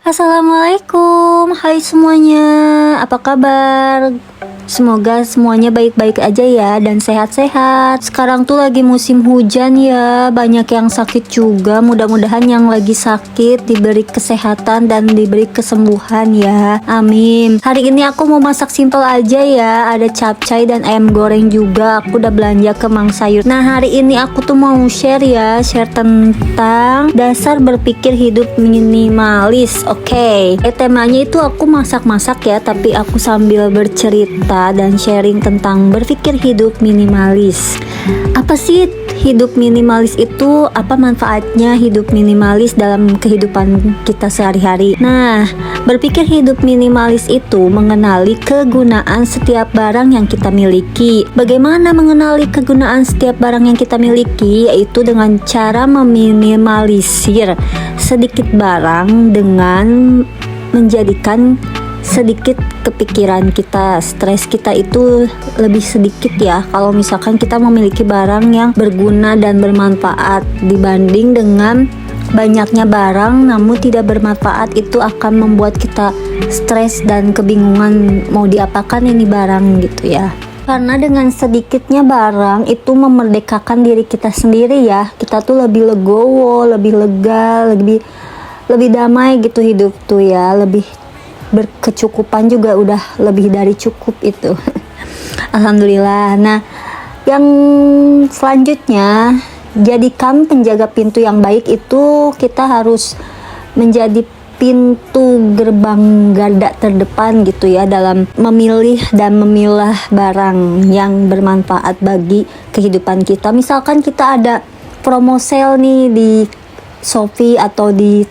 Assalamualaikum, hai semuanya, apa kabar? Semoga semuanya baik-baik aja ya dan sehat-sehat. Sekarang tuh lagi musim hujan ya, banyak yang sakit juga. Mudah-mudahan yang lagi sakit diberi kesehatan dan diberi kesembuhan ya, amin. Hari ini aku mau masak simple aja ya, ada capcay dan ayam goreng juga. Aku udah belanja ke Mang Sayur. Nah hari ini aku tuh mau share tentang dasar berpikir hidup minimalis. Oke. Temanya itu aku masak-masak ya, tapi aku sambil bercerita dan sharing tentang berpikir hidup minimalis. Apa sih hidup minimalis itu? Apa manfaatnya hidup minimalis dalam kehidupan kita sehari-hari? Nah, berpikir hidup minimalis itu mengenali kegunaan setiap barang yang kita miliki. Bagaimana mengenali kegunaan setiap barang yang kita miliki? Yaitu dengan cara meminimalisir sedikit barang dengan menjadikan sedikit kepikiran kita, stres kita itu lebih sedikit ya kalau misalkan kita memiliki barang yang berguna dan bermanfaat dibanding dengan banyaknya barang namun tidak bermanfaat. Itu akan membuat kita stres dan kebingungan mau diapakan ini barang gitu ya. Karena dengan sedikitnya barang itu memerdekakan diri kita sendiri ya. Kita tuh lebih legowo, lebih lega, lebih damai gitu hidup tuh ya, lebih berkecukupan juga, udah lebih dari cukup itu. Alhamdulillah. Nah, yang selanjutnya, jadikan penjaga pintu yang baik itu kita harus menjadi pintu gerbang garda terdepan gitu ya dalam memilih dan memilah barang yang bermanfaat bagi kehidupan kita. Misalkan kita ada promo sale nih di Shopee atau di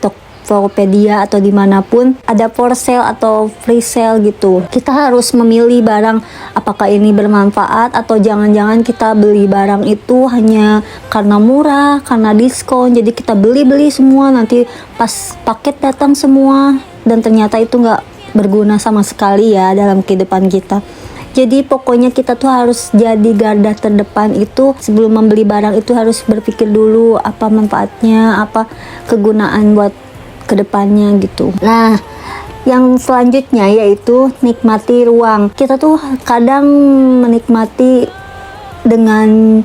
Tokopedia atau dimanapun ada for sale atau free sale gitu. Kita harus memilih barang apakah ini bermanfaat atau jangan-jangan kita beli barang itu hanya karena murah, karena diskon. Jadi kita beli semua, nanti pas paket datang semua dan ternyata itu nggak berguna sama sekali ya dalam kehidupan kita. Jadi pokoknya kita tuh harus jadi garda terdepan itu sebelum membeli barang itu harus berpikir dulu apa manfaatnya, apa kegunaan buat kedepannya gitu. Nah, yang selanjutnya yaitu nikmati ruang. Kita tuh kadang menikmati dengan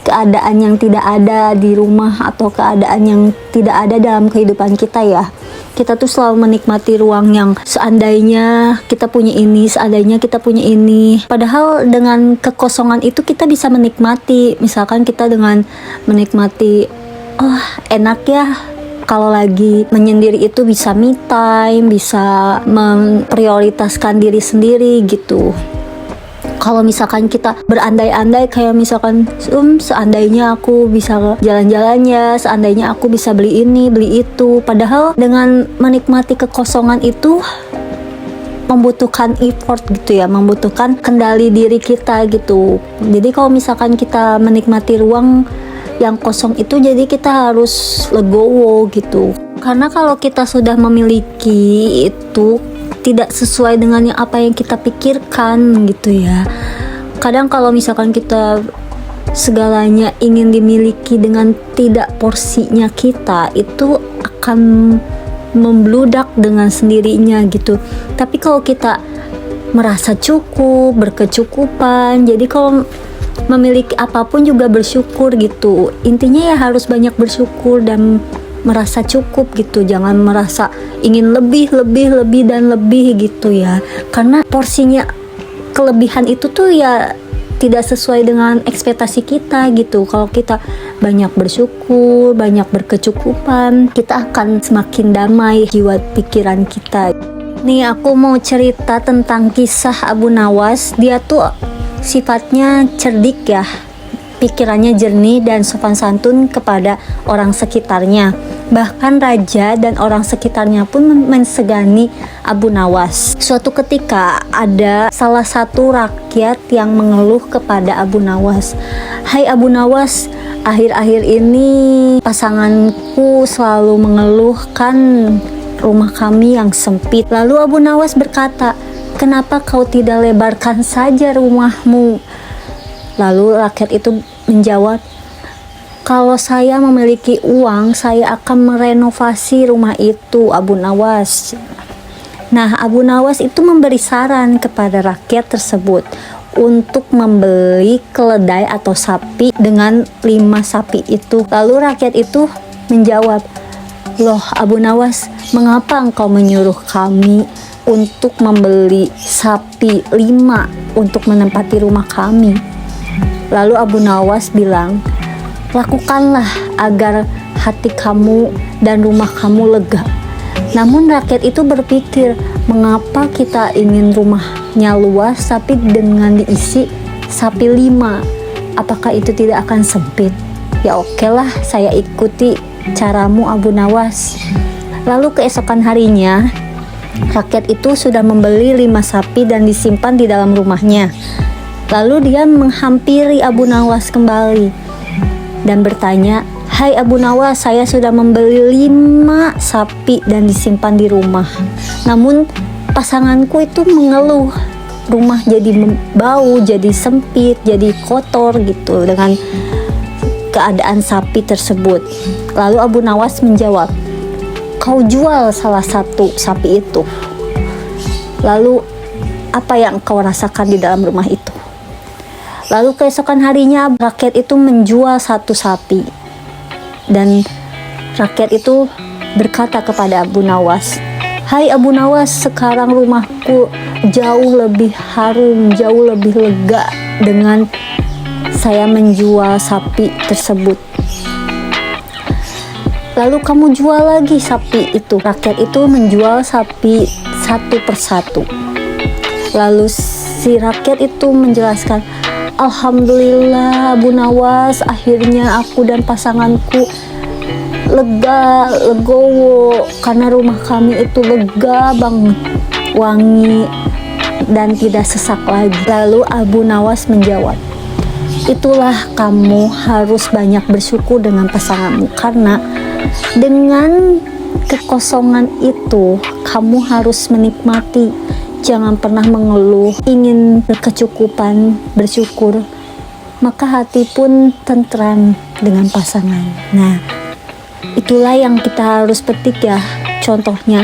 keadaan yang tidak ada di rumah atau keadaan yang tidak ada dalam kehidupan kita ya. Kita tuh selalu menikmati ruang yang seandainya kita punya ini, seandainya kita punya ini. Padahal dengan kekosongan itu kita bisa menikmati. Misalkan kita dengan menikmati, oh enak ya kalau lagi menyendiri itu bisa me time, bisa memprioritaskan diri sendiri gitu. Kalau misalkan kita berandai-andai kayak misalkan seandainya aku bisa jalan-jalan ya, seandainya aku bisa beli ini, beli itu. Padahal dengan menikmati kekosongan itu membutuhkan effort gitu ya, membutuhkan kendali diri kita gitu. Jadi kalau misalkan kita menikmati ruang yang kosong itu, jadi kita harus legowo gitu. Karena kalau kita sudah memiliki itu tidak sesuai dengan apa yang kita pikirkan gitu ya. Kadang kalau misalkan kita segalanya ingin dimiliki dengan tidak porsinya kita, itu akan membludak dengan sendirinya gitu. Tapi kalau kita merasa cukup, berkecukupan, jadi kalau memiliki apapun juga bersyukur gitu. Intinya ya harus banyak bersyukur dan merasa cukup gitu. Jangan merasa ingin lebih dan lebih gitu ya. Karena porsinya kelebihan itu tuh ya tidak sesuai dengan ekspektasi kita gitu. Kalau kita banyak bersyukur, banyak berkecukupan, kita akan semakin damai jiwa pikiran kita. Nih aku mau cerita tentang kisah Abu Nawas. Dia tuh sifatnya cerdik ya, pikirannya jernih dan sopan santun kepada orang sekitarnya. Bahkan raja dan orang sekitarnya pun mensegani Abu Nawas. Suatu ketika ada salah satu rakyat yang mengeluh kepada Abu Nawas, "Hai Abu Nawas, akhir-akhir ini pasanganku selalu mengeluhkan rumah kami yang sempit." Lalu Abu Nawas berkata, "Kenapa kau tidak lebarkan saja rumahmu?" Lalu rakyat itu menjawab, Kalau saya memiliki uang, saya akan merenovasi rumah itu, Abu Nawas. Nah, Abu Nawas itu memberi saran kepada rakyat tersebut untuk membeli keledai atau sapi dengan 5 sapi itu. Lalu rakyat itu menjawab, "Loh Abu Nawas, mengapa engkau menyuruh kami untuk membeli sapi 5 untuk menempati rumah kami?" Lalu Abu Nawas bilang, "Lakukanlah agar hati kamu dan rumah kamu lega." Namun rakyat itu berpikir, mengapa kita ingin rumahnya luas tapi dengan diisi sapi 5? Apakah itu tidak akan sempit? Ya oke lah, saya ikuti caramu Abu Nawas. Lalu keesokan harinya, rakyat itu sudah membeli 5 sapi dan disimpan di dalam rumahnya. Lalu dia menghampiri Abu Nawas kembali dan bertanya, "Hai Abu Nawas, saya sudah membeli 5 sapi dan disimpan di rumah. Namun pasanganku itu mengeluh, rumah jadi bau, jadi sempit, jadi kotor gitu dengan keadaan sapi tersebut." Lalu Abu Nawas menjawab, "Kau jual salah satu sapi itu. Lalu apa yang kau rasakan di dalam rumah itu?" Lalu keesokan harinya rakyat itu menjual 1 sapi. Dan rakyat itu berkata kepada Abu Nawas, "Hai Abu Nawas, sekarang rumahku jauh lebih harum, jauh lebih lega dengan saya menjual sapi tersebut. Lalu kamu jual lagi sapi itu." Rakyat itu menjual sapi 1 persatu. Lalu si rakyat itu menjelaskan, "Alhamdulillah Abu Nawas, akhirnya aku dan pasanganku legowo karena rumah kami itu lega banget, wangi dan tidak sesak lagi." Lalu Abu Nawas menjawab, "Itulah kamu harus banyak bersyukur dengan pasanganmu, karena dengan kekosongan itu kamu harus menikmati. Jangan pernah mengeluh, ingin berkecukupan, bersyukur, maka hati pun tentram dengan pasangan." Nah, itulah yang kita harus petik ya, contohnya.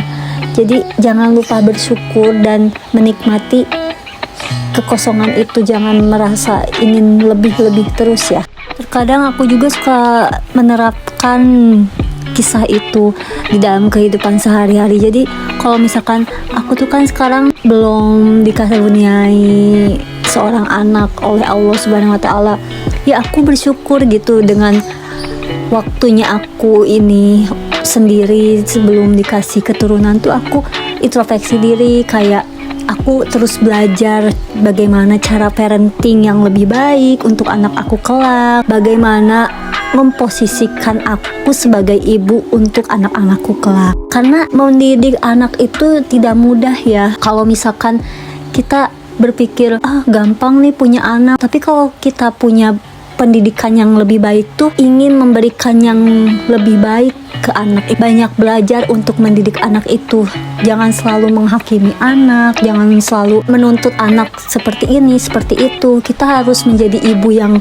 Jadi jangan lupa bersyukur dan menikmati kekosongan itu, jangan merasa ingin lebih-lebih terus ya. Terkadang aku juga suka menerapkan kisah itu di dalam kehidupan sehari-hari. Jadi kalau misalkan aku tuh kan sekarang belum dikaruniai seorang anak oleh Allah Subhanahu wa Ta'ala, ya aku bersyukur gitu dengan waktunya aku ini sendiri. Sebelum dikasih keturunan tuh aku introspeksi diri, kayak aku terus belajar bagaimana cara parenting yang lebih baik untuk anak aku kelak, bagaimana memposisikan aku sebagai ibu untuk anak-anakku kelak. Karena mendidik anak itu tidak mudah ya. Kalau misalkan kita berpikir, gampang nih punya anak, tapi kalau kita punya pendidikan yang lebih baik tuh ingin memberikan yang lebih baik ke anak. Banyak belajar untuk mendidik anak itu. Jangan selalu menghakimi anak, jangan selalu menuntut anak seperti ini, seperti itu. Kita harus menjadi ibu yang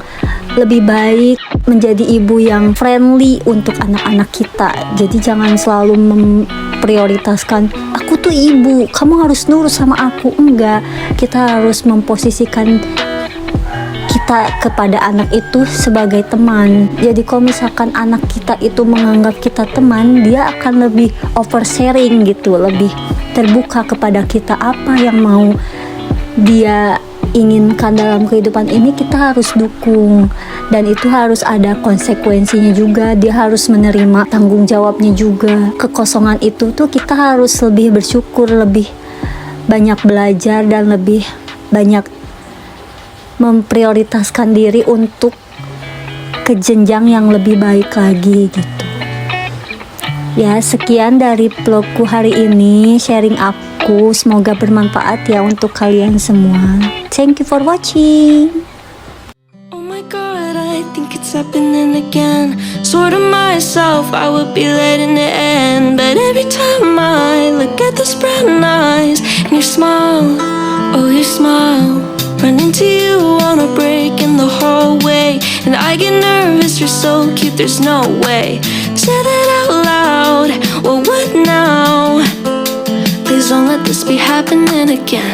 lebih baik, menjadi ibu yang friendly untuk anak-anak kita. Jadi jangan selalu memprioritaskan, aku tuh ibu, kamu harus nurut sama aku. Enggak, kita harus memposisikan kita kepada anak itu sebagai teman. Jadi kalau misalkan anak kita itu menganggap kita teman, dia akan lebih oversharing gitu, lebih terbuka kepada kita. Apa yang mau dia inginkan dalam kehidupan ini, kita harus dukung, dan itu harus ada konsekuensinya juga. Dia harus menerima tanggung jawabnya juga. Kekosongan itu tuh kita harus lebih bersyukur, lebih banyak belajar, dan lebih banyak memprioritaskan diri untuk ke jenjang yang lebih baik lagi gitu. Ya, sekian dari vlogku hari ini, sharing aku, semoga bermanfaat ya untuk kalian semua. Thank you for watching. Oh my god, I think it's happening again. Sort of myself, I would be letting it end, but every time I look at those brown eyes and your smile, oh your smile, run into you on a break in the hallway, and I get nervous for so cute, there's no way. Say that out loud, well what now? Please don't let this be happening again.